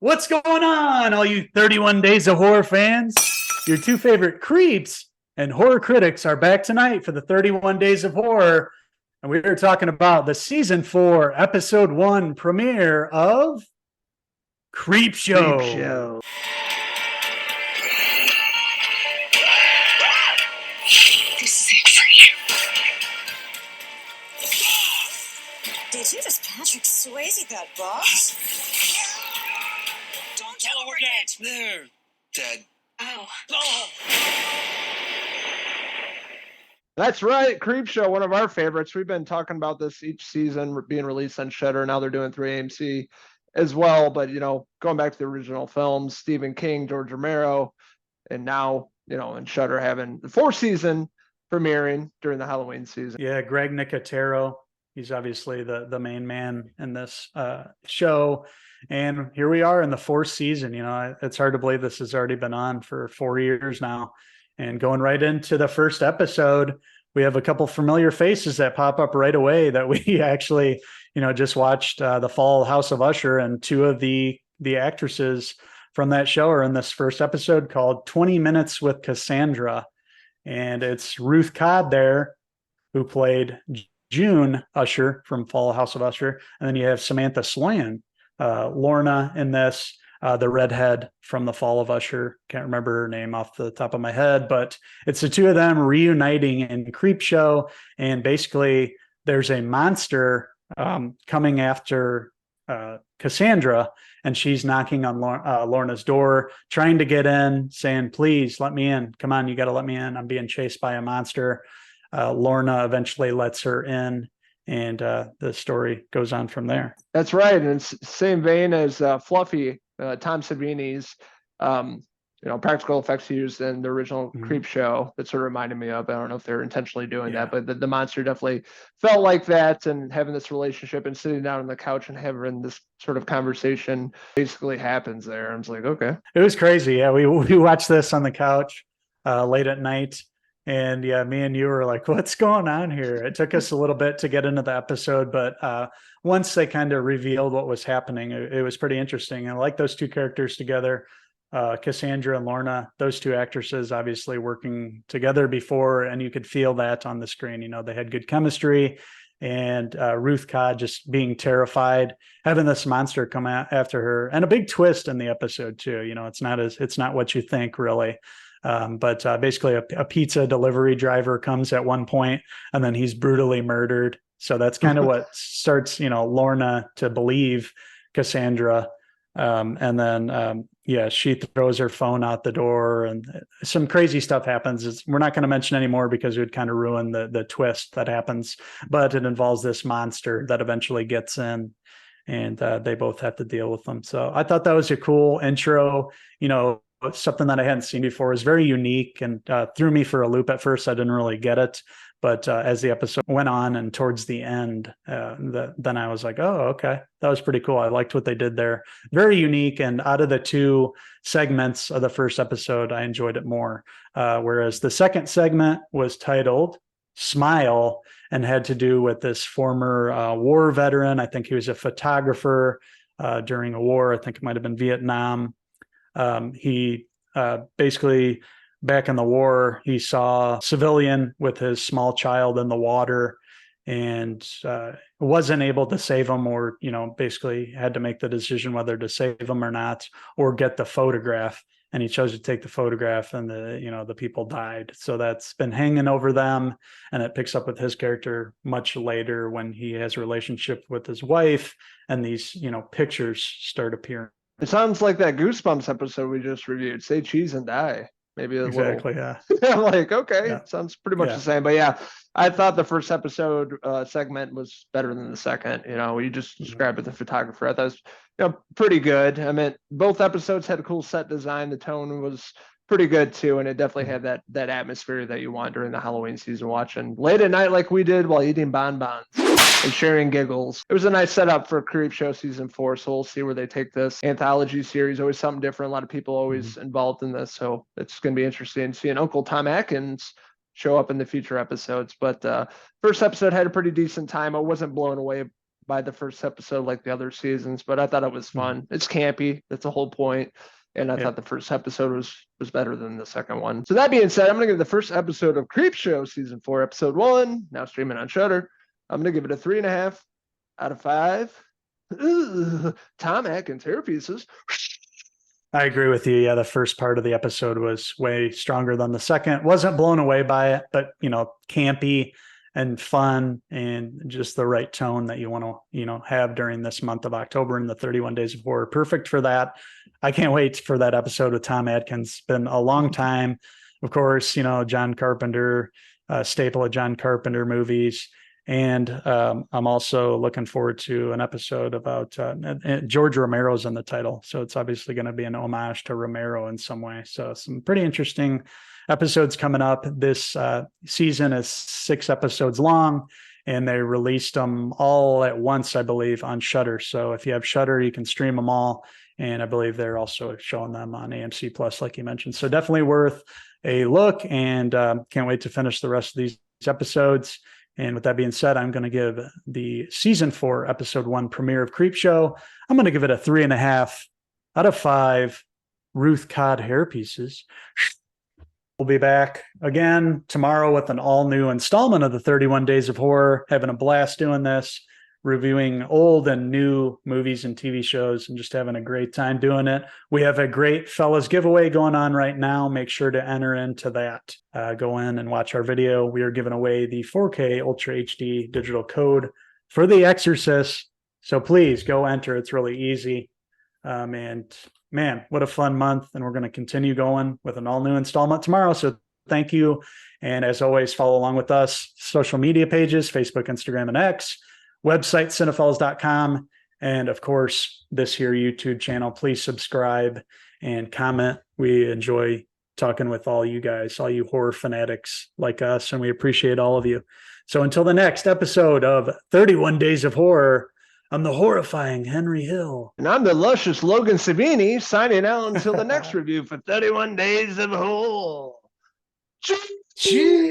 What's going on, all you 31 Days of Horror fans? Your two favorite creeps and horror critics are back tonight for the 31 Days of Horror. And we are talking about the season 4, episode 1 premiere of Creepshow. Creepshow. This is it for you. Did you just Patrick Swayze that boss? Don't tell her we're dead. They're dead. Oh. That's right, Creepshow, one of our favorites. We've been talking about this each season being released on Shudder. Now they're doing 3 AMC as well. But, going back to the original films, Stephen King, George Romero, and now, in Shudder having the 4th season premiering during the Halloween season. Yeah, Greg Nicotero. He's obviously the main man in this show. And here we are in the 4th season. It's hard to believe this has already been on for 4 years now. And going right into the first episode, we have a couple familiar faces that pop up right away that we actually, just watched The Fall House of Usher, and 2 of the actresses from that show are in this first episode called 20 Minutes with Cassandra. And it's Ruth Codd there, who played June Usher from Fall House of Usher. And then you have Samantha Sloyan, Lorna in this, the redhead from The Fall of Usher. Can't remember her name off the top of my head, but it's the 2 of them reuniting in Creepshow. And basically there's a monster coming after Cassandra, and she's knocking on Lorna's door, trying to get in, saying, "Please let me in. Come on, you got to let me in. I'm being chased by a monster." Lorna eventually lets her in, and the story goes on from there. That's right. And it's same vein as Fluffy, Tom Savini's, practical effects used in the original Creepshow. That sort of reminded me of. I don't know if they're intentionally doing that, but the monster definitely felt like that, and having this relationship and sitting down on the couch and having this sort of conversation basically happens there. I was like, okay. It was crazy. Yeah, we watched this on the couch late at night. And yeah, me and you were like, what's going on here? It took us a little bit to get into the episode, but once they kind of revealed what was happening, it was pretty interesting. And I like those 2 characters together, Cassandra and Lorna, those 2 actresses obviously working together before, and you could feel that on the screen. They had good chemistry. And Ruth Codd just being terrified, having this monster come after her, and a big twist in the episode too. It's not what you think, really. But basically a pizza delivery driver comes at one point, and then he's brutally murdered. So that's kind of what starts, Lorna to believe Cassandra. And then, she throws her phone out the door, and some crazy stuff happens. We're not going to mention anymore because it would kind of ruin the twist that happens, but it involves this monster that eventually gets in, and they both have to deal with them. So I thought that was a cool intro, something that I hadn't seen before. Is very unique, and threw me for a loop at first. I didn't really get it, but as the episode went on and towards the end, then I was like, oh, okay, that was pretty cool. I liked what they did there. Very unique, and out of the 2 segments of the first episode, I enjoyed it more. Whereas the second segment was titled Smile and had to do with this former war veteran. I think he was a photographer during a war. I think it might have been Vietnam. He basically, back in the war, he saw a civilian with his small child in the water, and wasn't able to save him, or basically had to make the decision whether to save him or not, or get the photograph. And he chose to take the photograph, and the people died. So that's been hanging over them, and it picks up with his character much later when he has a relationship with his wife, and these pictures start appearing. It sounds like that Goosebumps episode we just reviewed. Say cheese and die. Maybe a exactly, little. Yeah. I'm like, okay, sounds pretty much the same. But yeah, I thought the first episode segment was better than the second. You just described it, the photographer. I thought it was pretty good. I mean, both episodes had a cool set design. The tone was pretty good too, and it definitely had that atmosphere that you want during the Halloween season, watching late at night like we did while eating bonbons and sharing giggles. It was a nice setup for Creepshow season 4, so we'll see where they take this anthology series. Always something different. A lot of people always involved in this, so it's going to be interesting seeing Uncle Tom Atkins show up in the future episodes. But first episode had a pretty decent time. I wasn't blown away by the first episode like the other seasons, but I thought it was fun. It's campy. That's the whole point. And I thought the first episode was better than the second one. So that being said, I'm going to give the first episode of Creepshow season 4, episode 1, now streaming on Shudder. I'm going to give it a 3.5 out of 5. Ugh, Tom Atkins hair pieces. I agree with you. Yeah, the first part of the episode was way stronger than the second. Wasn't blown away by it, but campy and fun and just the right tone that you want to, have during this month of October and the 31 Days of Horror. Perfect for that. I can't wait for that episode with Tom Atkins. It's been a long time. Of course, John Carpenter, staple of John Carpenter movies. And I'm also looking forward to an episode about George Romero's in the title. So it's obviously going to be an homage to Romero in some way. So some pretty interesting episodes coming up. This season is 6 episodes long, and they released them all at once, I believe, on Shudder. So if you have Shudder, you can stream them all. And I believe they're also showing them on AMC Plus, like you mentioned. So definitely worth a look, and can't wait to finish the rest of these episodes. And with that being said, I'm going to give the season 4, episode 1 premiere of Creepshow. I'm going to give it a 3.5 out of 5 Ruth Codd hair pieces. We'll be back again tomorrow with an all new installment of the 31 Days of Horror. Having a blast doing this, reviewing old and new movies and TV shows, and just having a great time doing it. We have a great fellas giveaway going on right now. Make sure to enter into that. Go in and watch our video. We are giving away the 4K Ultra HD digital code for The Exorcist. So please go enter. It's really easy. And man, what a fun month. And we're going to continue going with an all new installment tomorrow. So thank you. And as always, follow along with us. Social media pages, Facebook, Instagram, and X. Website, cinefellas.com. And of course, this here YouTube channel. Please subscribe and comment. We enjoy talking with all you guys, all you horror fanatics like us, and we appreciate all of you. So until the next episode of 31 Days of Horror, I'm the horrifying Henry Hill. And I'm the luscious Logan Savini, signing out until the next review for 31 Days of Horror. Cheers.